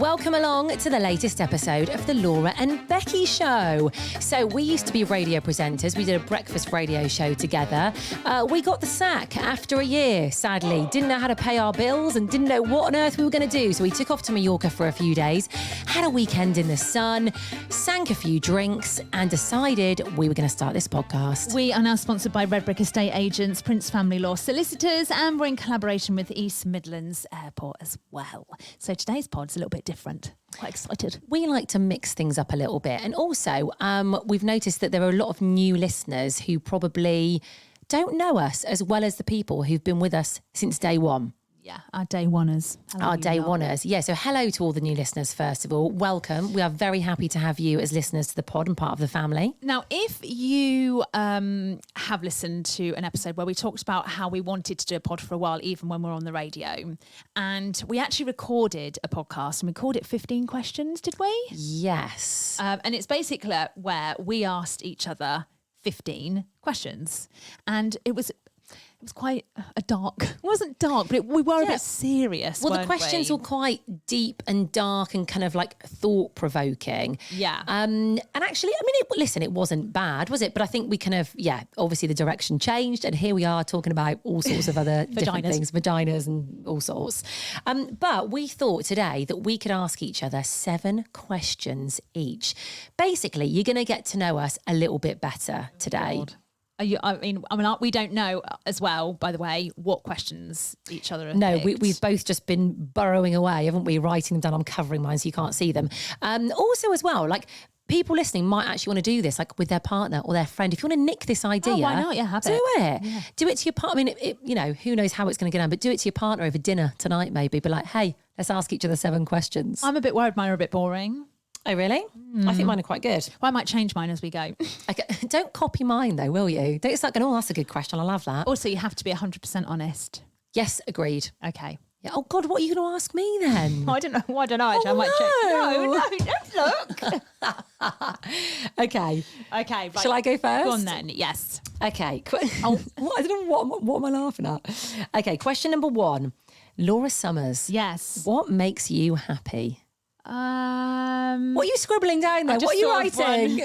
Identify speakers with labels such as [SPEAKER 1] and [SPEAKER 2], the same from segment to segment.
[SPEAKER 1] Welcome along to the latest episode of the Laura and Becky Show. So we used to be radio presenters. We did a breakfast radio show together. We got the sack after a year, sadly. Didn't know how to pay our bills and didn't know what on earth we were going to do. So we took off to Mallorca for a few days, had a weekend in the sun, sank a few drinks and decided we were going to start this podcast.
[SPEAKER 2] We are now sponsored by Red Brick Estate Agents, Prince Family Law Solicitors, and we're in collaboration with East Midlands Airport as well. So today's pod's a little bit different. Quite excited.
[SPEAKER 1] We like to mix things up a little bit. And also, we've noticed that there are a lot of new listeners who probably don't know us as well as the people who've been with us since day one.
[SPEAKER 2] Yeah, our day oneers.
[SPEAKER 1] Our day oneers. Yeah, so hello to all the new listeners, first of all. Welcome. We are very happy to have you as listeners to the pod and part of the family.
[SPEAKER 2] Now, if you have listened to an episode where we talked about how we wanted to do a pod for a while, even when we're on the radio, and we actually recorded a podcast and we called it 15 Questions, did we?
[SPEAKER 1] Yes.
[SPEAKER 2] And it's basically where we asked each other 15 questions. And it was quite a dark, it wasn't dark, but we were a bit serious.
[SPEAKER 1] Well, the questions were quite deep and dark and kind of like thought provoking.
[SPEAKER 2] Yeah.
[SPEAKER 1] And actually, I mean, it wasn't bad, was it? But I think we kind of, obviously the direction changed and here we are talking about all sorts of other different things, vaginas and all sorts. But we thought today that we could ask each other 7 questions each. Basically, you're going to get to know us a little bit better today.
[SPEAKER 2] God. I mean, we don't know as well, by the way, what questions each other have picked.
[SPEAKER 1] We've both just been burrowing away, haven't we? Writing them down. I'm covering mine so you can't see them. Also as well, like people listening might actually want to do this like with their partner or their friend. If you want to nick this idea,
[SPEAKER 2] why not? Yeah, have
[SPEAKER 1] do it. Yeah. Do it to your partner. I mean, who knows how it's going to go down, but do it to your partner over dinner tonight maybe. Be like, hey, let's ask each other 7 questions.
[SPEAKER 2] I'm a bit worried mine are a bit boring.
[SPEAKER 1] Oh, really? I think mine are quite good.
[SPEAKER 2] Well, I might change mine as we go.
[SPEAKER 1] Okay. Don't copy mine though, will you? Don't start going, oh, that's a good question. I love that.
[SPEAKER 2] Also, you have to be 100% honest.
[SPEAKER 1] Yes, agreed.
[SPEAKER 2] Okay.
[SPEAKER 1] Yeah. Oh, God, what are you going to ask me then?
[SPEAKER 2] I don't know. Actually, I might check. No, don't look.
[SPEAKER 1] Okay.
[SPEAKER 2] Okay. Right.
[SPEAKER 1] Shall I go first?
[SPEAKER 2] Go on then. Yes.
[SPEAKER 1] Okay. I don't know what am I laughing at? Okay. Question number 1. Laura Summers.
[SPEAKER 2] Yes.
[SPEAKER 1] What makes you happy? What are you scribbling down there? What are you writing?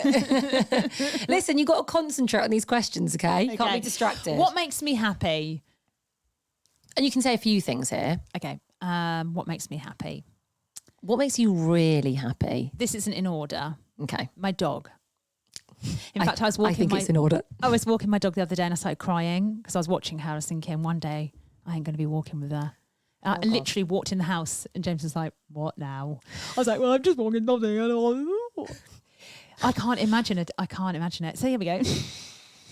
[SPEAKER 1] Listen, you've got to concentrate on these questions, okay? You can't be distracted.
[SPEAKER 2] What makes me happy?
[SPEAKER 1] And you can say a few things here.
[SPEAKER 2] Okay. What makes me happy?
[SPEAKER 1] What makes you really happy?
[SPEAKER 2] This isn't in order.
[SPEAKER 1] Okay.
[SPEAKER 2] My dog. In fact, I was walking.
[SPEAKER 1] I think it's in order.
[SPEAKER 2] I was walking my dog the other day and I started crying because I was watching her. I was thinking, one day I ain't going to be walking with her. I literally walked in the house and James was like, what now? I was like, well, I'm just walking nothing. I can't imagine it. So here we go.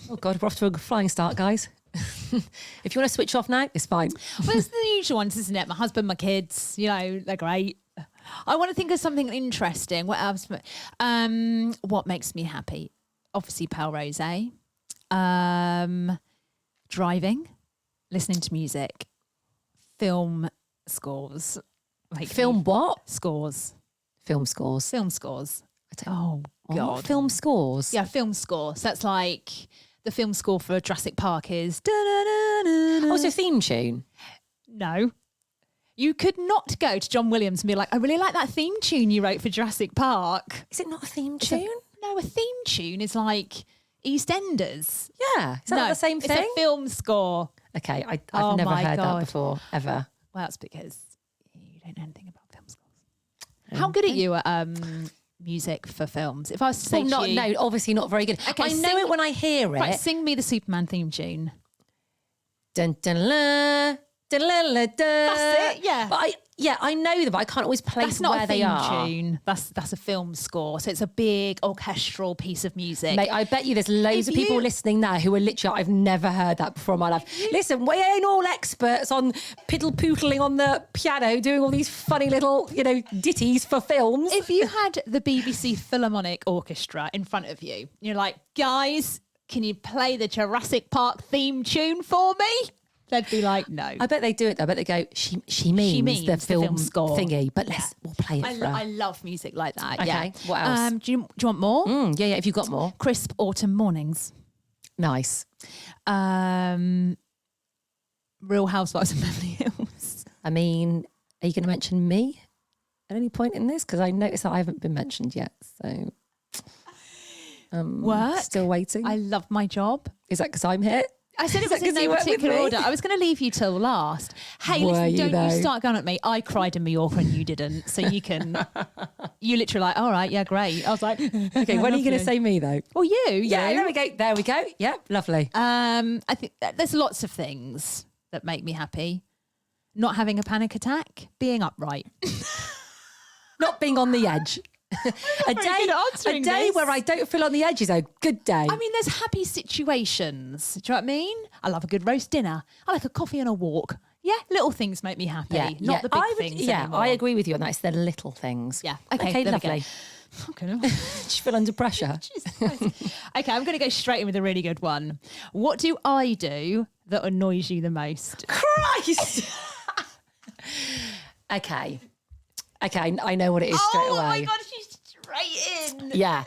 [SPEAKER 1] Oh, God, we're off to a flying start, guys. If you want to switch off now, it's fine.
[SPEAKER 2] Well, it's the usual ones, isn't it? My husband, my kids, they're great. I want to think of something interesting. What else? What makes me happy? Obviously, Pale Rosé. Driving, listening to music. Film scores.
[SPEAKER 1] Film what?
[SPEAKER 2] Scores.
[SPEAKER 1] Film scores.
[SPEAKER 2] Film scores. Oh, God.
[SPEAKER 1] What? Film scores?
[SPEAKER 2] Yeah, film score. So that's like the film score for Jurassic Park is...
[SPEAKER 1] Oh, so theme tune?
[SPEAKER 2] No. You could not go to John Williams and be like, I really like that theme tune you wrote for Jurassic Park.
[SPEAKER 1] Is it not a theme tune?
[SPEAKER 2] No, a theme tune is like EastEnders.
[SPEAKER 1] Yeah. Is that not the same thing?
[SPEAKER 2] It's a film score.
[SPEAKER 1] Okay, I've never heard that before, ever.
[SPEAKER 2] Well, that's because you don't know anything about film scores. How good are you at music for films? If I was to say
[SPEAKER 1] no, obviously not very good. Okay, I know it when I hear it.
[SPEAKER 2] Right, sing me the Superman theme tune.
[SPEAKER 1] Dun, dun, la, dun, la, la, dun.
[SPEAKER 2] That's it, yeah.
[SPEAKER 1] But I know them, but I can't always place where they are.
[SPEAKER 2] That's not a theme tune. That's a film score. So it's a big orchestral piece of music.
[SPEAKER 1] Mate, I bet you there's loads of people listening now who are literally, I've never heard that before in my life. Listen, we ain't all experts on piddle-pootling on the piano, doing all these funny little, ditties for films.
[SPEAKER 2] If you had the BBC Philharmonic Orchestra in front of you, you're like, guys, can you play the Jurassic Park theme tune for me? They'd be like, no.
[SPEAKER 1] I bet they do it though. I bet they go, she means the film score thingy, but we'll play it for her.
[SPEAKER 2] I love music like that.
[SPEAKER 1] Okay,
[SPEAKER 2] yeah.
[SPEAKER 1] What else?
[SPEAKER 2] Do you want more?
[SPEAKER 1] Yeah, if you've got more.
[SPEAKER 2] Crisp autumn mornings.
[SPEAKER 1] Nice.
[SPEAKER 2] Real Housewives of Beverly Hills.
[SPEAKER 1] I mean, are you going to mention me? at any point in this? Because I noticed that I haven't been mentioned yet. So
[SPEAKER 2] Work.
[SPEAKER 1] Still waiting.
[SPEAKER 2] I love my job.
[SPEAKER 1] Is that because I'm here?
[SPEAKER 2] I said it
[SPEAKER 1] Is
[SPEAKER 2] was
[SPEAKER 1] that
[SPEAKER 2] in
[SPEAKER 1] 'cause you
[SPEAKER 2] no
[SPEAKER 1] work with
[SPEAKER 2] particular
[SPEAKER 1] me?
[SPEAKER 2] order. I was going to leave you till last. Hey,
[SPEAKER 1] Were
[SPEAKER 2] listen,
[SPEAKER 1] you
[SPEAKER 2] don't you
[SPEAKER 1] though?
[SPEAKER 2] start going at me. I cried in Mallorca and you didn't. So you can, you literally like, all right, yeah, great. I was like,
[SPEAKER 1] Okay, when are you going to say me though?
[SPEAKER 2] well, you.
[SPEAKER 1] Yeah, there we go. There we go. Yep, lovely.
[SPEAKER 2] I think there's lots of things that make me happy. Not having a panic attack, being upright.
[SPEAKER 1] Not being on the edge. a day where I don't feel on the edge is a good day.
[SPEAKER 2] I mean, there's happy situations. Do you know what I mean? I love a good roast dinner. I like a coffee and a walk. Yeah, little things make me happy, not the big things anymore.
[SPEAKER 1] I agree with you on that. It's the little things.
[SPEAKER 2] Yeah, okay,
[SPEAKER 1] lovely.
[SPEAKER 2] Okay.
[SPEAKER 1] Do you feel under pressure?
[SPEAKER 2] Okay, I'm going to go straight in with a really good one. What do I do that annoys you the most?
[SPEAKER 1] Christ! Okay, I know what it is straight away.
[SPEAKER 2] Oh my God, she's straight in.
[SPEAKER 1] Yeah.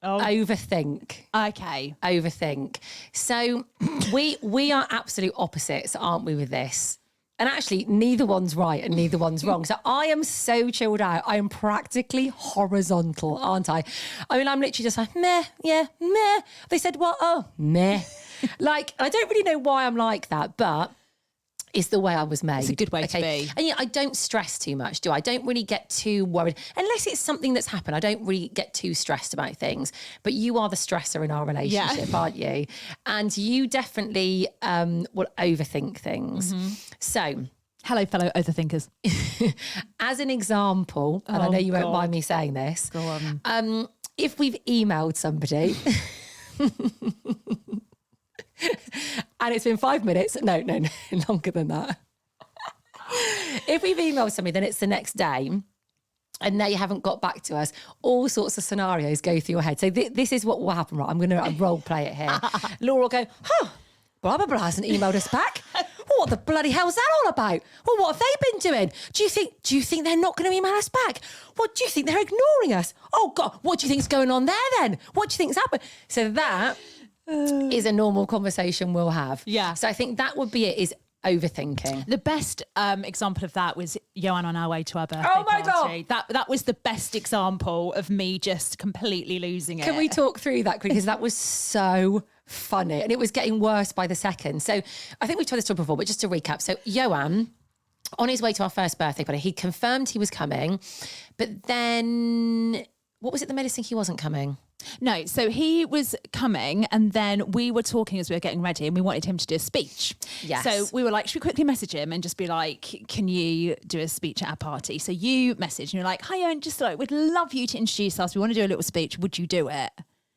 [SPEAKER 1] Overthink.
[SPEAKER 2] Okay.
[SPEAKER 1] Overthink. So we are absolute opposites, aren't we, with this? And actually, neither one's right and neither one's wrong. So I am so chilled out. I am practically horizontal, aren't I? I mean, I'm literally just like, meh, yeah, meh. They said what? Oh, meh. Like, I don't really know why I'm like that, but it's the way I was made.
[SPEAKER 2] It's a good way to be.
[SPEAKER 1] And yeah, I don't stress too much, do I? I don't really get too worried. Unless it's something that's happened, I don't really get too stressed about things. But you are the stressor in our relationship, aren't you? And you definitely will overthink things.
[SPEAKER 2] Mm-hmm.
[SPEAKER 1] So,
[SPEAKER 2] hello, fellow overthinkers.
[SPEAKER 1] as an example, and I know you won't mind me saying this.
[SPEAKER 2] Go on.
[SPEAKER 1] If we've emailed somebody... and it's been 5 minutes. No, longer than that. If we've emailed somebody, then it's the next day and they haven't got back to us. All sorts of scenarios go through your head. So this is what will happen, right? I'm going to role play it here. Laura will go, blah, blah, blah, hasn't emailed us back. Well, what the bloody hell's that all about? Well, what have they been doing? Do you think they're not going to email us back? What do you think they're ignoring us? Oh, God, what do you think's going on there then? What do you think's happened? So that... is a normal conversation we'll have.
[SPEAKER 2] Yeah.
[SPEAKER 1] So I think that would be it, is overthinking.
[SPEAKER 2] The best example of that was Joanne on our way to our birthday
[SPEAKER 1] Oh my
[SPEAKER 2] party.
[SPEAKER 1] God.
[SPEAKER 2] That was the best example of me just completely losing it.
[SPEAKER 1] Can we talk through that? Because that was so funny and it was getting worse by the second. So I think we've told this story before, but just to recap. So Joanne, on his way to our first birthday party, he confirmed he was coming, but then what was it that made us think he wasn't coming?
[SPEAKER 2] No, so he was coming and then we were talking as we were getting ready and we wanted him to do a speech.
[SPEAKER 1] Yes.
[SPEAKER 2] So we were like, should we quickly message him and just be like, can you do a speech at our party? So you messaged and you're like, hi, Owen, just like, we'd love you to introduce us. We want to do a little speech. Would you do it?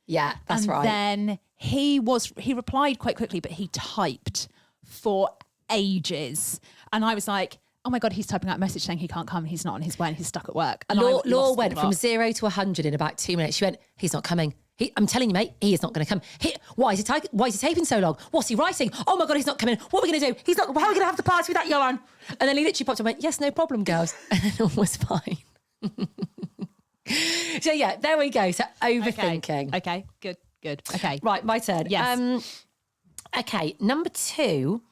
[SPEAKER 1] Yeah, that's right.
[SPEAKER 2] And then he replied quite quickly, but he typed for ages. And I was like, oh my God, he's typing out a message saying he can't come. He's not on his way and he's stuck at work. And
[SPEAKER 1] Laura went from 0 to 100 in about 2 minutes. She went, he's not coming. I'm telling you, mate, he is not going to come. Why is he taking so long? What's he writing? Oh my God, he's not coming. What are we going to do? How are we going to have the party without Johan? And then he literally popped up and went, yes, no problem, girls. And then all was fine. So yeah, there we go. So overthinking.
[SPEAKER 2] Okay, good. Okay.
[SPEAKER 1] Right, my turn.
[SPEAKER 2] Yes.
[SPEAKER 1] Okay, number 2.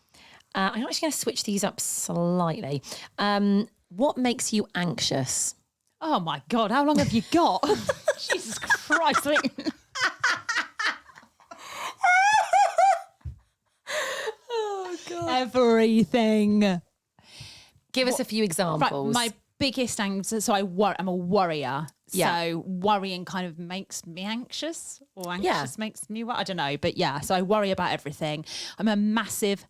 [SPEAKER 1] I'm actually going to switch these up slightly. What makes you anxious?
[SPEAKER 2] Oh my God, how long have you got? Jesus Christ.
[SPEAKER 1] Oh God.
[SPEAKER 2] Everything.
[SPEAKER 1] Give us a few examples.
[SPEAKER 2] Right, my biggest anxiety, so I'm a worrier.
[SPEAKER 1] Yeah.
[SPEAKER 2] So worrying kind of makes me anxious or anxious
[SPEAKER 1] Yeah.
[SPEAKER 2] makes me, I don't know. But yeah, so I worry about everything. I'm a massive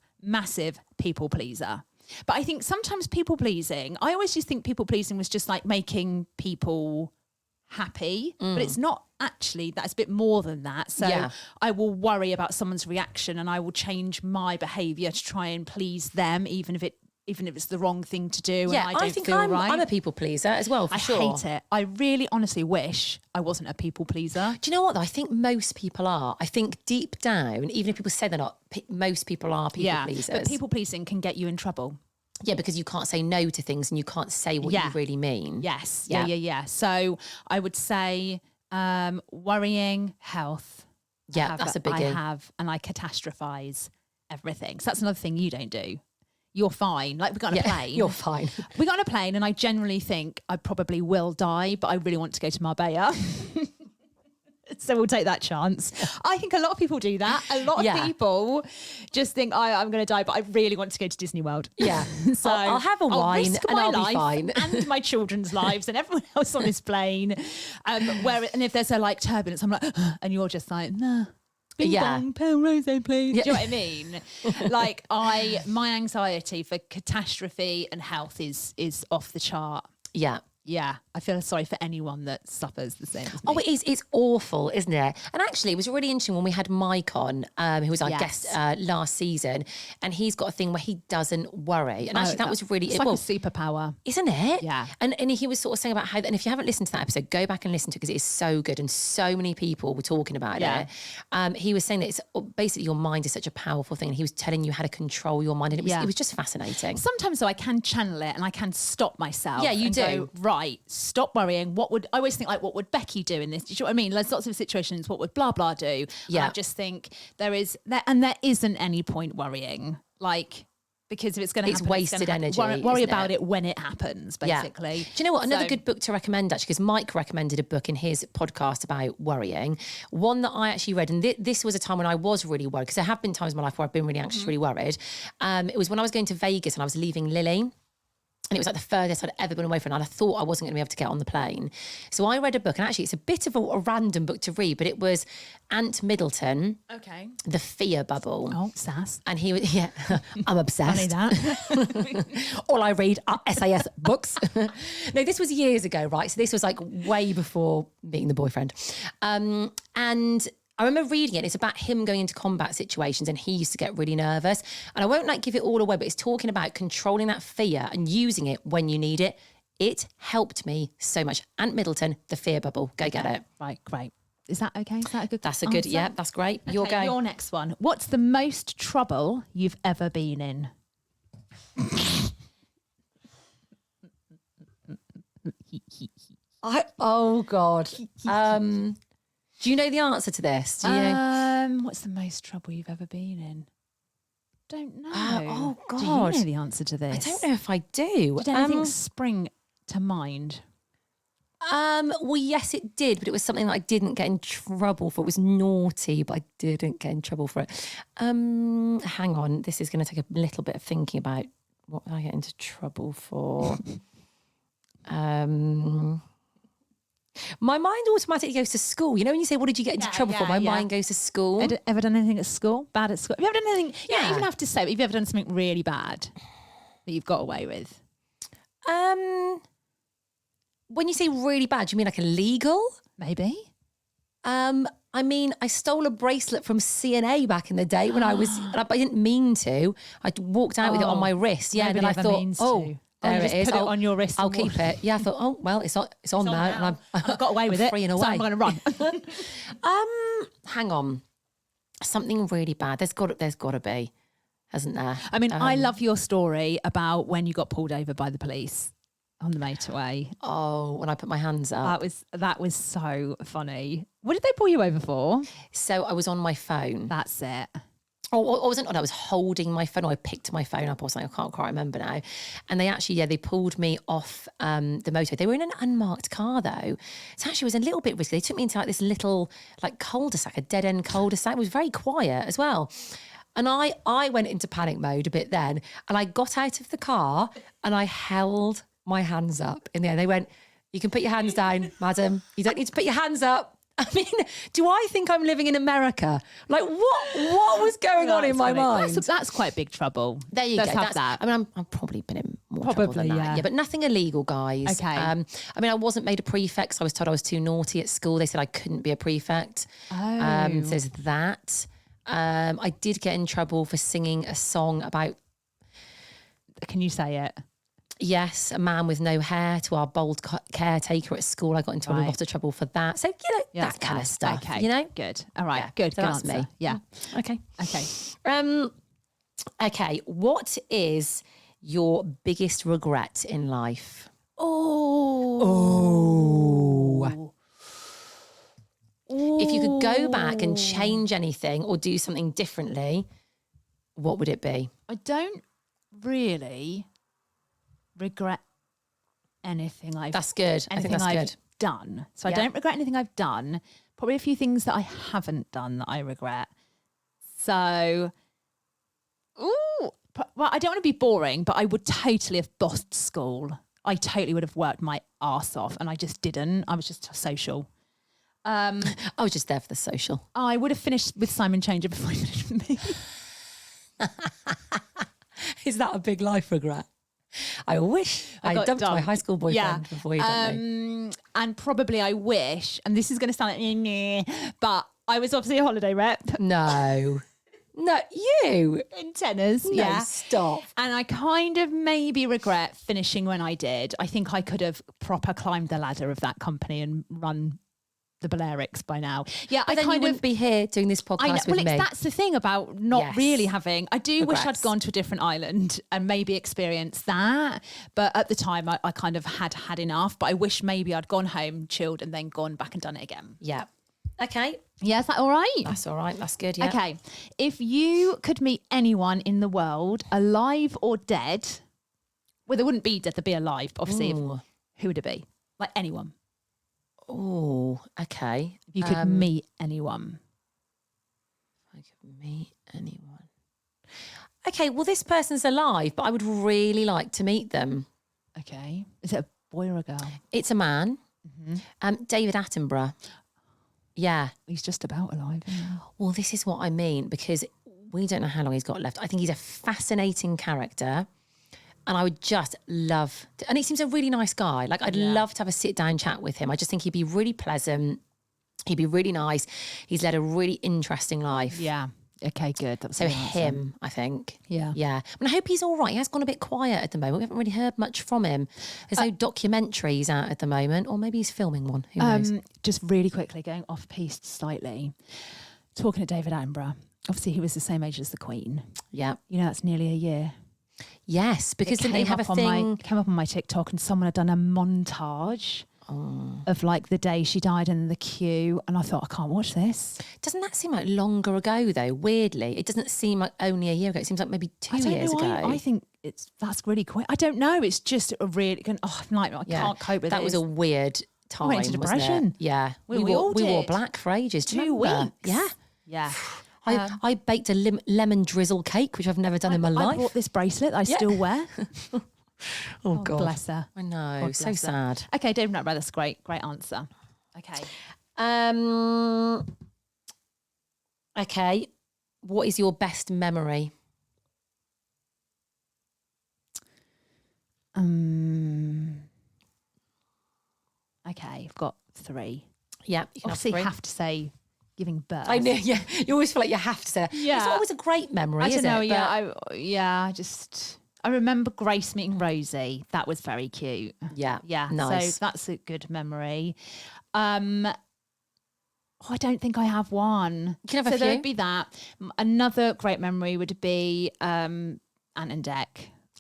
[SPEAKER 2] people pleaser. But I think sometimes people pleasing, I always just think people pleasing was just like making people happy, but it's not actually, that's a bit more than that. So
[SPEAKER 1] Yeah.
[SPEAKER 2] I will worry about someone's reaction and I will change my behaviour to try and please them, even if it's the wrong thing to do.
[SPEAKER 1] Yeah,
[SPEAKER 2] and I don't
[SPEAKER 1] think
[SPEAKER 2] feel
[SPEAKER 1] I'm
[SPEAKER 2] right.
[SPEAKER 1] a people pleaser as well, for sure.
[SPEAKER 2] I hate it. I really honestly wish I wasn't a people pleaser.
[SPEAKER 1] Do you know what though? I think most people are. I think deep down, even if people say they're not, most people are people pleasers.
[SPEAKER 2] But people pleasing can get you in trouble.
[SPEAKER 1] Yeah, because you can't say no to things and you can't say what you really mean.
[SPEAKER 2] Yes.
[SPEAKER 1] Yeah.
[SPEAKER 2] Yeah. So I would say worrying, health.
[SPEAKER 1] Yeah, that's a biggie.
[SPEAKER 2] I have, and I catastrophize everything. So that's another thing you don't do. you're fine. Like, we got on a plane.
[SPEAKER 1] You're fine.
[SPEAKER 2] We got on a plane, and I generally think I probably will die, but I really want to go to Marbella. So we'll take that chance. I think a lot of people do that. A lot of people just think, I'm going to die, but I really want to go to Disney World.
[SPEAKER 1] Yeah.
[SPEAKER 2] So
[SPEAKER 1] I'll have a wine and I'll be fine.
[SPEAKER 2] And my children's lives and everyone else on this plane. And if there's a like turbulence, I'm like, and you're just like, nah. Bing bong, pale rosé, please.
[SPEAKER 1] Yeah.
[SPEAKER 2] Do you know what I mean? Like my anxiety for catastrophe and health is off the chart.
[SPEAKER 1] Yeah.
[SPEAKER 2] Yeah, I feel sorry for anyone that suffers the same as me.
[SPEAKER 1] Oh, it is. It's awful, isn't it? And actually, it was really interesting when we had Mike on, who was our guest last season, and he's got a thing where he doesn't worry. And actually, that was really...
[SPEAKER 2] It's like a superpower.
[SPEAKER 1] Isn't it?
[SPEAKER 2] Yeah.
[SPEAKER 1] And he was sort of saying about how... And if you haven't listened to that episode, go back and listen to it because it is so good and so many people were talking about it. He was saying that it's basically your mind is such a powerful thing. And he was telling you how to control your mind. And it was just fascinating.
[SPEAKER 2] Sometimes, though, I can channel it and I can stop myself.
[SPEAKER 1] Yeah, you do.
[SPEAKER 2] Go, right, stop worrying. I always think, like, what would Becky do in this? Do you know what I mean? There's lots of situations, what would blah, blah do?
[SPEAKER 1] Yeah.
[SPEAKER 2] And I just think there isn't any point worrying. Like, because if it's going to happen,
[SPEAKER 1] it's wasted energy.
[SPEAKER 2] Worry about it when it happens, basically.
[SPEAKER 1] Yeah. Do you know what? Another good book to recommend, actually, because Mike recommended a book in his podcast about worrying. One that I actually read, and this was a time when I was really worried, because there have been times in my life where I've been really anxious, really worried. It was when I was going to Vegas and I was leaving Lily. And it was like the furthest I'd ever been away from, and I thought I wasn't going to be able to get on the plane. So I read a book, and actually it's a bit of a random book to read, but it was Ant Middleton, The Fear Bubble.
[SPEAKER 2] Oh, sass.
[SPEAKER 1] And he was, I'm obsessed.
[SPEAKER 2] Funny that.
[SPEAKER 1] All I read are SAS books. No, this was years ago, right? So this was like way before meeting the boyfriend. And I remember reading it. It's about him going into combat situations and he used to get really nervous. And I won't like give it all away, but it's talking about controlling that fear and using it when you need it. It helped me so much. Ant Middleton, The Fear Bubble. Go get it.
[SPEAKER 2] Right, great. Is that okay? Is that a good
[SPEAKER 1] That's a good,
[SPEAKER 2] answer?
[SPEAKER 1] that's great.
[SPEAKER 2] Okay,
[SPEAKER 1] Your go.
[SPEAKER 2] Your next one. What's the most trouble you've ever been in?
[SPEAKER 1] Oh, God. Do you know the answer to this? Do you know?
[SPEAKER 2] What's the most trouble you've ever been in? Don't know.
[SPEAKER 1] Oh,
[SPEAKER 2] Do
[SPEAKER 1] God.
[SPEAKER 2] you know the answer to this?
[SPEAKER 1] I don't know if I do.
[SPEAKER 2] Did anything spring to mind?
[SPEAKER 1] Well, yes, it did, but it was something that I didn't get in trouble for. It was naughty, but I didn't get in trouble for it. Hang on. This is going to take a little bit of thinking about what did I get into trouble for. My mind automatically goes to school. You know when you say, what did you get into trouble for? My mind goes to school.
[SPEAKER 2] Ever done anything at school? Bad at school? Have you ever done anything? You don't
[SPEAKER 1] Yeah.
[SPEAKER 2] even have to say, but have you ever done something really bad that you've got away with?
[SPEAKER 1] When you say really bad, do you mean like illegal?
[SPEAKER 2] Maybe.
[SPEAKER 1] I mean, I stole a bracelet from CNA back in the day when I was, I didn't mean to. I walked out with it on my wrist. Yeah, and then I thought, there it is.
[SPEAKER 2] Put it on your wrist.
[SPEAKER 1] I'll keep it. Yeah, I thought, oh well, it's on now, and
[SPEAKER 2] I've got away with it.
[SPEAKER 1] Free and
[SPEAKER 2] So
[SPEAKER 1] away.
[SPEAKER 2] I'm going to run.
[SPEAKER 1] Hang on, something really bad. There's got to be, hasn't there?
[SPEAKER 2] I mean, I love your story about when you got pulled over by the police on the motorway.
[SPEAKER 1] Oh, when I put my hands up.
[SPEAKER 2] That was so funny. What did they pull you over for?
[SPEAKER 1] So I was on my phone.
[SPEAKER 2] That's it.
[SPEAKER 1] Oh, I wasn't. I was holding my phone. Or I picked my phone up or something. I can't quite remember now. And they pulled me off the motorway. They were in an unmarked car though. So actually it was a little bit risky. They took me into like this little like cul-de-sac, a dead end cul-de-sac. It was very quiet as well. And I went into panic mode a bit then. And I got out of the car and I held my hands up in the air. They went, you can put your hands down, madam. You don't need to put your hands up. I mean, do I think I'm living in America? Like, what was going on in my mind?
[SPEAKER 2] That's quite big trouble.
[SPEAKER 1] There you
[SPEAKER 2] Let's
[SPEAKER 1] go.
[SPEAKER 2] have that.
[SPEAKER 1] I mean, I've probably been in more trouble than that. Yeah, but nothing illegal, guys.
[SPEAKER 2] Okay.
[SPEAKER 1] I mean, I wasn't made a prefect. So I was told I was too naughty at school. They said I couldn't be a prefect. So there's that. I did get in trouble for singing a song about...
[SPEAKER 2] Can you say it?
[SPEAKER 1] Yes, a man with no hair to our bold caretaker at school. I got into a lot of trouble for that. So, that kind of stuff,
[SPEAKER 2] Okay.
[SPEAKER 1] you know?
[SPEAKER 2] Good. All right.
[SPEAKER 1] Yeah.
[SPEAKER 2] Good.
[SPEAKER 1] So
[SPEAKER 2] Good
[SPEAKER 1] that's
[SPEAKER 2] answer.
[SPEAKER 1] me.
[SPEAKER 2] Yeah.
[SPEAKER 1] Okay.
[SPEAKER 2] Okay.
[SPEAKER 1] Okay, what is your biggest regret in life? If you could go back and change anything or do something differently, what would it be?
[SPEAKER 2] I don't really regret anything
[SPEAKER 1] That's good. I think that's good.
[SPEAKER 2] Done. So I don't regret anything I've done. Probably a few things that I haven't done that I regret. So, well, I don't want to be boring, but I would totally have bossed school. I totally would have worked my arse off, and I just didn't. I was just social.
[SPEAKER 1] I was just there for the social.
[SPEAKER 2] I would have finished with Simon Changer before he finished with me.
[SPEAKER 1] Is that a big life regret? I wish I dumped my high school boyfriend before he dumped me.
[SPEAKER 2] And probably I wish, and this is going to sound like, but I was obviously a holiday rep.
[SPEAKER 1] No, you.
[SPEAKER 2] In tenors,
[SPEAKER 1] No, stop.
[SPEAKER 2] And I kind of maybe regret finishing when I did. I think I could have proper climbed the ladder of that company and run the Balearics by now. Yeah,
[SPEAKER 1] but then you wouldn't be here doing this podcast with me.
[SPEAKER 2] That's the thing about not really having. I do
[SPEAKER 1] Regrets.
[SPEAKER 2] wish I'd gone to a different island and maybe experienced that. But at the time, I kind of had enough. But I wish maybe I'd gone home, chilled, and then gone back and done it again.
[SPEAKER 1] Yeah. Okay.
[SPEAKER 2] Yeah, is that all right?
[SPEAKER 1] That's all right. That's good. Yeah.
[SPEAKER 2] Okay. If you could meet anyone in the world, alive or dead, well, they wouldn't be dead, they'd be alive. But obviously, who would it be? Like anyone.
[SPEAKER 1] Oh, okay.
[SPEAKER 2] If you could meet anyone.
[SPEAKER 1] If I could meet anyone. Okay, well, this person's alive, but I would really like to meet them.
[SPEAKER 2] Okay. Is it a boy or a girl?
[SPEAKER 1] It's a man. David Attenborough. Yeah.
[SPEAKER 2] He's just about alive. Isn't he?
[SPEAKER 1] Well, this is what I mean, because we don't know how long he's got left. I think he's a fascinating character. And I would just love to, and he seems a really nice guy. Like, I'd love to have a sit down chat with him. I just think he'd be really pleasant. He'd be really nice. He's led a really interesting life.
[SPEAKER 2] Yeah. Okay, good. That was
[SPEAKER 1] so him, I think.
[SPEAKER 2] Yeah.
[SPEAKER 1] Yeah. I mean, I hope he's all right. He has gone a bit quiet at the moment. We haven't really heard much from him. There's no documentaries out at the moment, or maybe he's filming one. Who knows?
[SPEAKER 2] Just really quickly, going off piste slightly. Talking to David Attenborough. Obviously, he was the same age as the Queen.
[SPEAKER 1] Yeah.
[SPEAKER 2] You know, that's nearly a year.
[SPEAKER 1] Yes, because didn't they have a thing?
[SPEAKER 2] It came up on my TikTok, and someone had done a montage of like the day she died and the queue, and I thought, I can't watch this.
[SPEAKER 1] Doesn't that seem like longer ago though? Weirdly, it doesn't seem like only a year ago. It seems like maybe 2 years ago.
[SPEAKER 2] I think that's really quick. I don't know. It's just a really. I'm like, I can't cope with it.
[SPEAKER 1] That was a weird time.
[SPEAKER 2] I went into depression.
[SPEAKER 1] Wasn't it? Yeah,
[SPEAKER 2] we all did.
[SPEAKER 1] We wore black for ages.
[SPEAKER 2] 2 weeks.
[SPEAKER 1] Yeah,
[SPEAKER 2] yeah.
[SPEAKER 1] I baked a lemon drizzle cake, which I've never done in my life.
[SPEAKER 2] I bought this bracelet that I still wear.
[SPEAKER 1] Oh God,
[SPEAKER 2] bless her.
[SPEAKER 1] I know,
[SPEAKER 2] God
[SPEAKER 1] so sad.
[SPEAKER 2] Okay, David Attenborough, that's great answer. Okay.
[SPEAKER 1] Okay, what is your best memory?
[SPEAKER 2] Okay, I've got 3.
[SPEAKER 1] Yeah, you can
[SPEAKER 2] obviously
[SPEAKER 1] have
[SPEAKER 2] to say giving birth.
[SPEAKER 1] I know, yeah. You always feel like you have to say that.
[SPEAKER 2] Yeah.
[SPEAKER 1] It's always a great memory,
[SPEAKER 2] I don't know,
[SPEAKER 1] But
[SPEAKER 2] I remember Grace meeting Rosie. That was very cute.
[SPEAKER 1] Yeah.
[SPEAKER 2] Yeah.
[SPEAKER 1] Nice.
[SPEAKER 2] So that's a good memory. I don't think I have one.
[SPEAKER 1] You can have a few.
[SPEAKER 2] There'd be that. Another great memory would be Ant and Dec.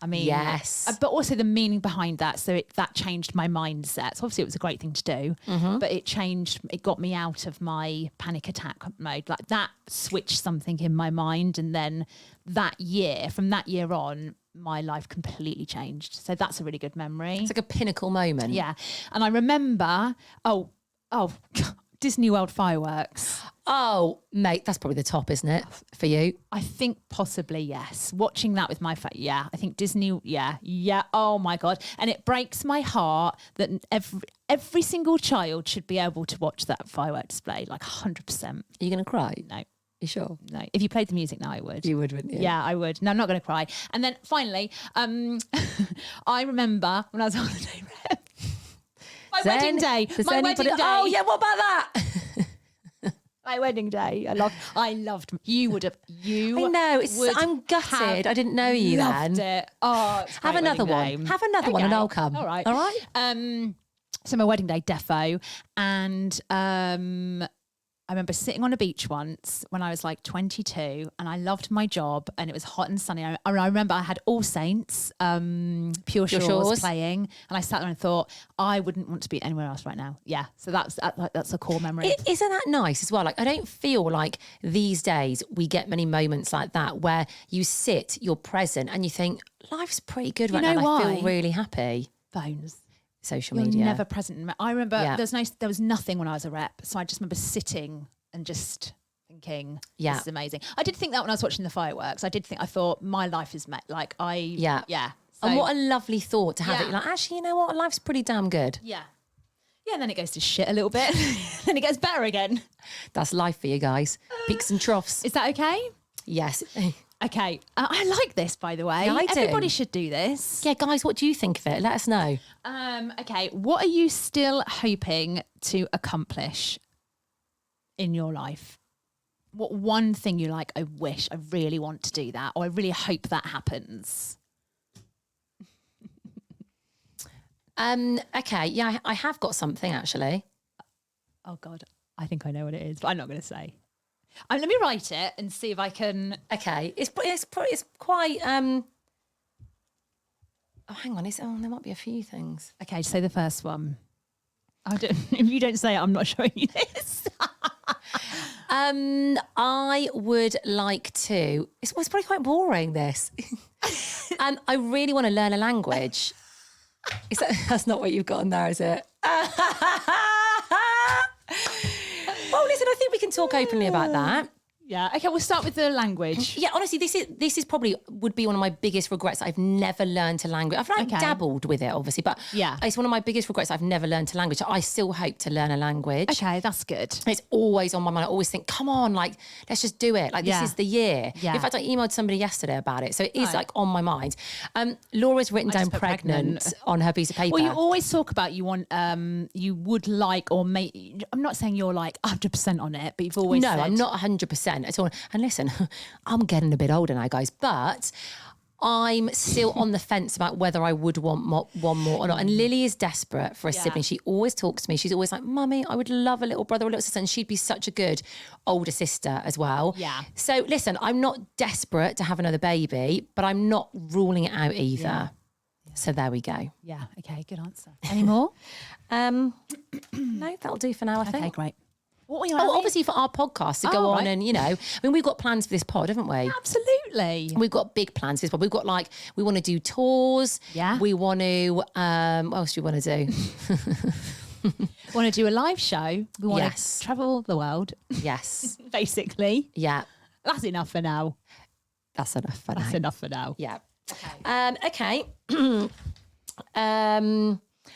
[SPEAKER 2] I mean,
[SPEAKER 1] yes,
[SPEAKER 2] but also the meaning behind that. So that changed my mindset. So obviously it was a great thing to do, but it got me out of my panic attack mode. Like that switched something in my mind. And then from that year on, my life completely changed. So that's a really good memory.
[SPEAKER 1] It's like a pinnacle moment.
[SPEAKER 2] Yeah. And I remember, Disney World fireworks.
[SPEAKER 1] Oh, mate, that's probably the top, isn't it, for you?
[SPEAKER 2] I think possibly, yes. Watching that with my I think Disney, yeah. Oh my God. And it breaks my heart that every single child should be able to watch that firework display, like 100%.
[SPEAKER 1] Are you going to cry?
[SPEAKER 2] No.
[SPEAKER 1] You sure?
[SPEAKER 2] No. If you played the music now, I would.
[SPEAKER 1] You would, wouldn't you?
[SPEAKER 2] Yeah, I would. No, I'm not going to cry. And then finally, I remember when I was on holiday rep. My wedding day.
[SPEAKER 1] Oh, yeah, what about that?
[SPEAKER 2] My wedding day. I loved you would have
[SPEAKER 1] I know. I'm gutted. I didn't know you
[SPEAKER 2] loved
[SPEAKER 1] then.
[SPEAKER 2] It. Oh, it's
[SPEAKER 1] have another one. Have another one and I'll come.
[SPEAKER 2] All right.
[SPEAKER 1] All right.
[SPEAKER 2] So my wedding day, defo, and I remember sitting on a beach once when I was like 22 and I loved my job and it was hot and sunny. I remember I had All Saints, Pure Shores playing, and I sat there and thought, I wouldn't want to be anywhere else right now. Yeah. So that's a core memory.
[SPEAKER 1] Isn't that nice as well? Like, I don't feel like these days we get many moments like that where you sit, you're present and you think, life's pretty good right now. And I feel really happy.
[SPEAKER 2] Phones.
[SPEAKER 1] Social
[SPEAKER 2] You're
[SPEAKER 1] media.
[SPEAKER 2] never present. I remember there was nothing when I was a rep. So I just remember sitting and just thinking, this is amazing. I did think that when I was watching the fireworks. I thought my life is met. Like
[SPEAKER 1] Yeah.
[SPEAKER 2] So,
[SPEAKER 1] and what a lovely thought to have it. Like, actually, you know what? Life's pretty damn good.
[SPEAKER 2] Yeah. Yeah, and then it goes to shit a little bit. Then it gets better again.
[SPEAKER 1] That's life for you guys. Peaks and troughs.
[SPEAKER 2] Is that okay?
[SPEAKER 1] Yes.
[SPEAKER 2] Okay. I like this, by the way.
[SPEAKER 1] Yeah, I do.
[SPEAKER 2] Everybody should do this.
[SPEAKER 1] Yeah, guys, what do you think of it? Let us know.
[SPEAKER 2] Okay. What are you still hoping to accomplish in your life? What one thing you're like, I really want to do that, or I really hope that happens?
[SPEAKER 1] Okay. Yeah, I have got something actually.
[SPEAKER 2] Oh God, I think I know what it is, but I'm not going to say. Let me write it and see if I can.
[SPEAKER 1] Okay, it's quite. Oh, hang on. There might be a few things.
[SPEAKER 2] Okay, say the first one. If you don't say it, I'm not showing you this.
[SPEAKER 1] I would like to. It's probably quite boring. This. I really want to learn a language. That's not what you've got on there, is it? Well, listen, I think we can talk openly about that.
[SPEAKER 2] Yeah. Okay, we'll start with the language.
[SPEAKER 1] Yeah, honestly, this is probably would be one of my biggest regrets. I've never learned a language. I've dabbled with it, obviously, but it's one of my biggest regrets. I've never learned a language. I still hope to learn a language.
[SPEAKER 2] Okay, that's good.
[SPEAKER 1] It's always on my mind. I always think, come on, like, let's just do it. Like, this is the year.
[SPEAKER 2] Yeah.
[SPEAKER 1] In fact, I emailed somebody yesterday about it. So it is like on my mind. Laura's written down pregnant on her piece of paper.
[SPEAKER 2] Well, you always talk about you want, you would like, or may. I'm not saying you're like 100% on it, but you've always said.
[SPEAKER 1] I'm not 100% at all. And listen, I'm getting a bit older now, guys, but I'm still on the fence about whether I would want one more or not. And Lily is desperate for a sibling. She always talks to me. She's always like, Mummy, I would love a little brother or a little sister. And she'd be such a good older sister as well.
[SPEAKER 2] Yeah.
[SPEAKER 1] So listen, I'm not desperate to have another baby, but I'm not ruling it out either. Yeah. So there we go.
[SPEAKER 2] Yeah. Okay. Good answer. Any more?
[SPEAKER 1] No, that'll do for now, I think.
[SPEAKER 2] Okay, great. What were you
[SPEAKER 1] obviously for our podcast to go on and, I mean, we've got plans for this pod, haven't we?
[SPEAKER 2] Absolutely.
[SPEAKER 1] We've got big plans for this pod. We've got we want to do tours.
[SPEAKER 2] Yeah.
[SPEAKER 1] We want to, what else do we want to do?
[SPEAKER 2] Want to do a live show. We want to travel the world.
[SPEAKER 1] Yes.
[SPEAKER 2] Basically.
[SPEAKER 1] Yeah.
[SPEAKER 2] That's enough for now.
[SPEAKER 1] That's enough for now.
[SPEAKER 2] That's enough for now.
[SPEAKER 1] Yeah. Okay.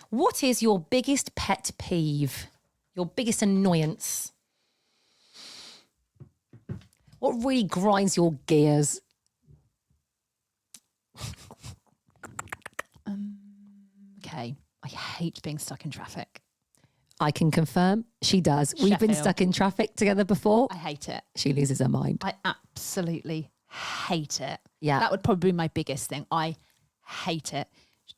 [SPEAKER 1] What is your biggest pet peeve? Your biggest annoyance? What really grinds your gears?
[SPEAKER 2] Okay. I hate being stuck in traffic.
[SPEAKER 1] I can confirm she does. We've been stuck in traffic together before.
[SPEAKER 2] I hate it.
[SPEAKER 1] She loses her mind.
[SPEAKER 2] I absolutely hate it.
[SPEAKER 1] Yeah.
[SPEAKER 2] That would probably be my biggest thing. I hate it.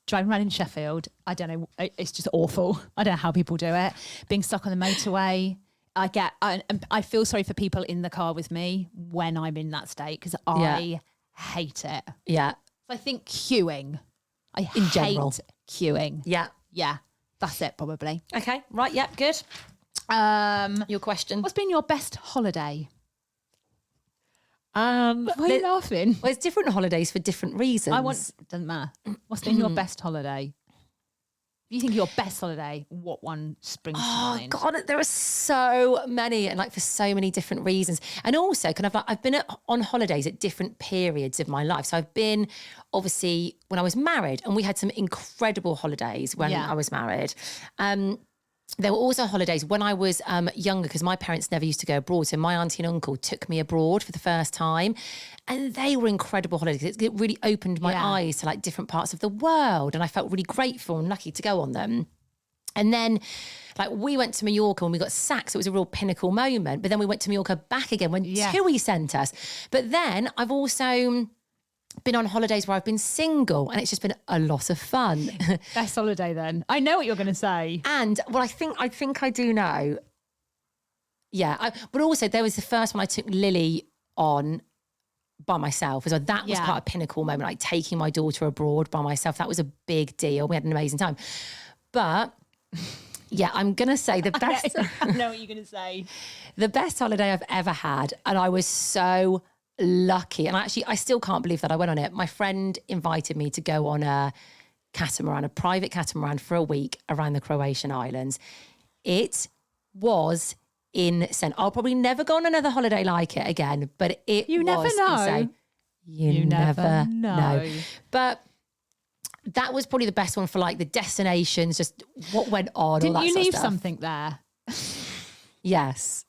[SPEAKER 2] Driving around in Sheffield, I don't know, it's just awful. I don't know how people do it. Being stuck on the motorway, I feel sorry for people in the car with me when I'm in that state because I hate it.
[SPEAKER 1] Yeah.
[SPEAKER 2] I think queuing.
[SPEAKER 1] In general.
[SPEAKER 2] Hate queuing.
[SPEAKER 1] Yeah.
[SPEAKER 2] Yeah. That's it, probably.
[SPEAKER 1] Okay. Right. Yeah. Good. Your question.
[SPEAKER 2] What's been your best holiday? Why are you laughing?
[SPEAKER 1] Well, it's different holidays for different reasons.
[SPEAKER 2] Doesn't matter. What's been your best holiday? If you think of your best holiday, what one springs to mind? Oh
[SPEAKER 1] God, there are so many, and for so many different reasons. And also, I've been on holidays at different periods of my life. So I've been, obviously, when I was married, and we had some incredible holidays when I was married. There were also holidays when I was younger because my parents never used to go abroad. So my auntie and uncle took me abroad for the first time and they were incredible holidays. It really opened my eyes to different parts of the world and I felt really grateful and lucky to go on them. And then we went to Mallorca and we got sacked. So it was a real pinnacle moment. But then we went to Mallorca back again when Tui sent us. But then I've also been on holidays where I've been single and it's just been a lot of fun.
[SPEAKER 2] Best holiday then. I know what you're going to say.
[SPEAKER 1] And I think I do know. Yeah. But also there was the first one I took Lily on by myself. So that was quite a pinnacle moment, like taking my daughter abroad by myself. That was a big deal. We had an amazing time. But yeah, I'm going to say the best.
[SPEAKER 2] I know what you're going to say.
[SPEAKER 1] The best holiday I've ever had. And I was so lucky. And actually, I still can't believe that I went on it. My friend invited me to go on a catamaran, a private catamaran for a week around the Croatian islands. It was insane. I'll probably never go on another holiday like it again, but
[SPEAKER 2] You never know.
[SPEAKER 1] Insane. You never know. But that was probably the best one for like the destinations, just what went on.
[SPEAKER 2] Didn't
[SPEAKER 1] all that
[SPEAKER 2] you
[SPEAKER 1] sort of
[SPEAKER 2] leave
[SPEAKER 1] stuff.
[SPEAKER 2] something there?
[SPEAKER 1] Yes.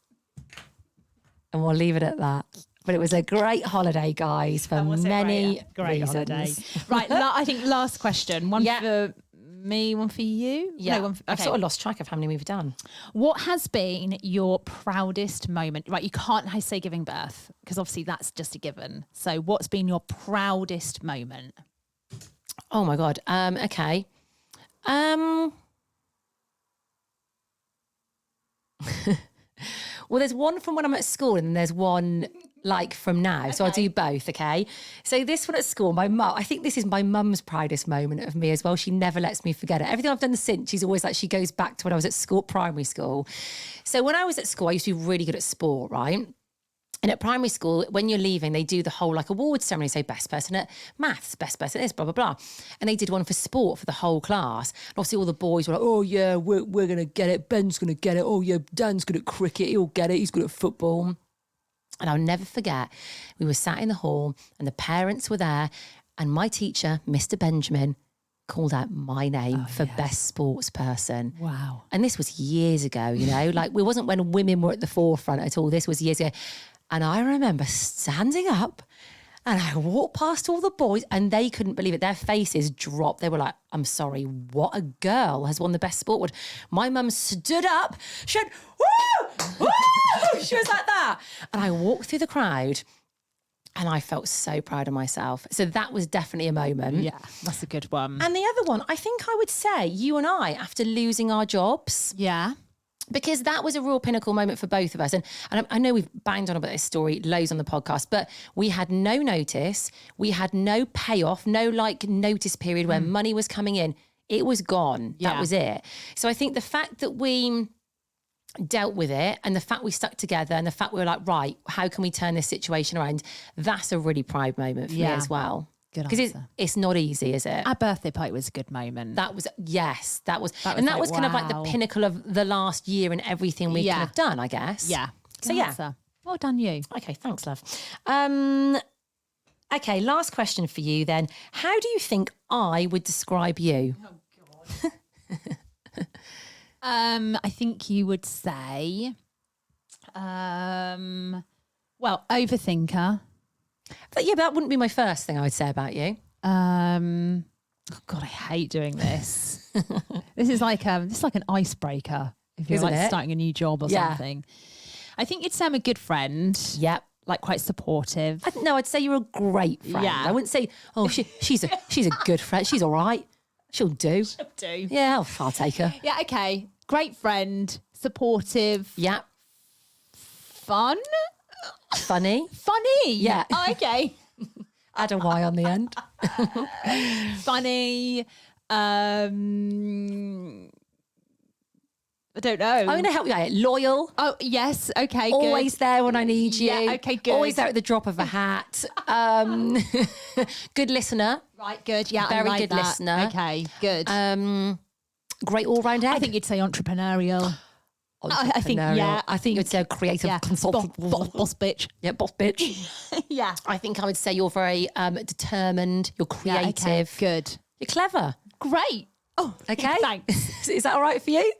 [SPEAKER 1] And we'll leave it at that. But it was a great holiday, guys, for many
[SPEAKER 2] great
[SPEAKER 1] reasons.
[SPEAKER 2] holiday. Right, I think last question. One for me, one for you.
[SPEAKER 1] Yeah,
[SPEAKER 2] No,
[SPEAKER 1] I've sort of lost track of how many we've done.
[SPEAKER 2] What has been your proudest moment? Right, you can't say giving birth because obviously that's just a given. So what's been your proudest moment?
[SPEAKER 1] Oh my God. Okay. Well, there's one from when I'm at school and there's one like from now. So I'll do both, okay? So this one at school, my mum, I think this is my mum's proudest moment of me as well. She never lets me forget it. Everything I've done since, she's always like, she goes back to when I was at school, primary school. So when I was at school, I used to be really good at sport, right? And at primary school, when you're leaving, they do the whole like awards ceremony. So best person at maths, best person at this, blah, blah, blah. And they did one for sport for the whole class. And obviously all the boys were like, oh yeah, we're going to get it. Ben's going to get it. Oh yeah, Dan's good at cricket. He'll get it. He's good at football. And I'll never forget, we were sat in the hall and the parents were there. And my teacher, Mr. Benjamin, called out my name for best sports person.
[SPEAKER 2] Wow.
[SPEAKER 1] And this was years ago, you know, like it wasn't when women were at the forefront at all. This was years ago. And I remember standing up and I walked past all the boys and they couldn't believe it. Their faces dropped. They were like, I'm sorry, what a girl has won the best sport award. My mum stood up, she went, woo, woo! She was like that. And I walked through the crowd and I felt so proud of myself. So that was definitely a moment.
[SPEAKER 2] Yeah, that's a good one.
[SPEAKER 1] And the other one, I think I would say you and I, after losing our jobs.
[SPEAKER 2] Yeah.
[SPEAKER 1] Because that was a real pinnacle moment for both of us. And I know we've banged on about this story loads on the podcast, but we had no notice. We had no payoff, no like notice period where money was coming in. It was gone.
[SPEAKER 2] Yeah.
[SPEAKER 1] That was it. So I think the fact that we dealt with it and the fact we stuck together and the fact we were like, right, how can we turn this situation around? That's a really proud moment for me as well. Because it's not easy, is it?
[SPEAKER 2] Our birthday party was a good moment.
[SPEAKER 1] That was, yes, that was
[SPEAKER 2] like,
[SPEAKER 1] kind of like the pinnacle of the last year and everything we kind of done, I guess.
[SPEAKER 2] Yeah.
[SPEAKER 1] So yeah.
[SPEAKER 2] Well done, you.
[SPEAKER 1] Okay, thanks, love. Okay, last question for you then. How do you think I would describe you?
[SPEAKER 2] Oh, God. I think you would say, well, overthinker.
[SPEAKER 1] But yeah, but that wouldn't be my first thing I would say about you.
[SPEAKER 2] Oh God, I hate doing this. This is like an icebreaker if you're like starting a new job or something. I think you'd say I'm a good friend.
[SPEAKER 1] Yep.
[SPEAKER 2] Like quite supportive.
[SPEAKER 1] I'd say you're a great friend.
[SPEAKER 2] Yeah.
[SPEAKER 1] I wouldn't say, oh, she's a good friend. She's all right. She'll do.
[SPEAKER 2] She'll do.
[SPEAKER 1] Yeah, I'll take her.
[SPEAKER 2] Yeah, okay. Great friend, supportive.
[SPEAKER 1] Yeah.
[SPEAKER 2] Fun.
[SPEAKER 1] Funny.
[SPEAKER 2] Funny.
[SPEAKER 1] Yeah.
[SPEAKER 2] Oh, okay.
[SPEAKER 1] Add a Y on the end.
[SPEAKER 2] Funny. I don't know.
[SPEAKER 1] I'm going to help you out. Loyal.
[SPEAKER 2] Oh, yes. Okay,
[SPEAKER 1] Always
[SPEAKER 2] good.
[SPEAKER 1] there when I need you.
[SPEAKER 2] Yeah, okay, good.
[SPEAKER 1] Always there at the drop of a hat. Good listener.
[SPEAKER 2] Right, good. Yeah,
[SPEAKER 1] Very
[SPEAKER 2] I like
[SPEAKER 1] good
[SPEAKER 2] that.
[SPEAKER 1] listener.
[SPEAKER 2] Okay, good.
[SPEAKER 1] Great all-round egg.
[SPEAKER 2] I think you'd say entrepreneurial.
[SPEAKER 1] I think,
[SPEAKER 2] yeah.
[SPEAKER 1] I think you'd say a creative consultant.
[SPEAKER 2] Boss bitch.
[SPEAKER 1] Yeah, boss bitch.
[SPEAKER 2] Yeah.
[SPEAKER 1] I think I would say you're very determined. You're creative.
[SPEAKER 2] Yeah, okay, good.
[SPEAKER 1] You're clever.
[SPEAKER 2] Great. Oh,
[SPEAKER 1] okay.
[SPEAKER 2] Thanks.
[SPEAKER 1] Is that all right for you?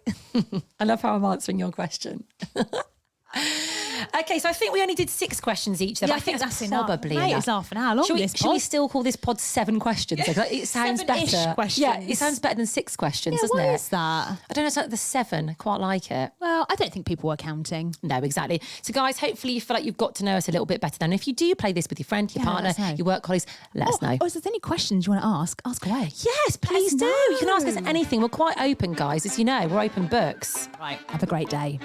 [SPEAKER 1] I love how I'm answering your question. Okay, so I think we only did 6 questions each.
[SPEAKER 2] Yeah, I think that's
[SPEAKER 1] probably
[SPEAKER 2] enough.
[SPEAKER 1] enough.
[SPEAKER 2] It's half an hour long.
[SPEAKER 1] Should we still call this pod 7 questions? Like, it sounds
[SPEAKER 2] 7-ish
[SPEAKER 1] better.
[SPEAKER 2] questions.
[SPEAKER 1] Yeah, it sounds better than 6 questions, doesn't
[SPEAKER 2] why
[SPEAKER 1] it?
[SPEAKER 2] is that?
[SPEAKER 1] I don't know. It's like the 7. I quite like it.
[SPEAKER 2] Well, I don't think people were counting.
[SPEAKER 1] No, exactly. So, guys, hopefully you feel like you've got to know us a little bit better. And if you do play this with your friend, your partner, your work colleagues, let us know.
[SPEAKER 2] Oh, if there's any questions you want to ask away.
[SPEAKER 1] Yes, please do. You can ask us anything. We're quite open, guys. As you know, we're open books.
[SPEAKER 2] Right. Have a great day.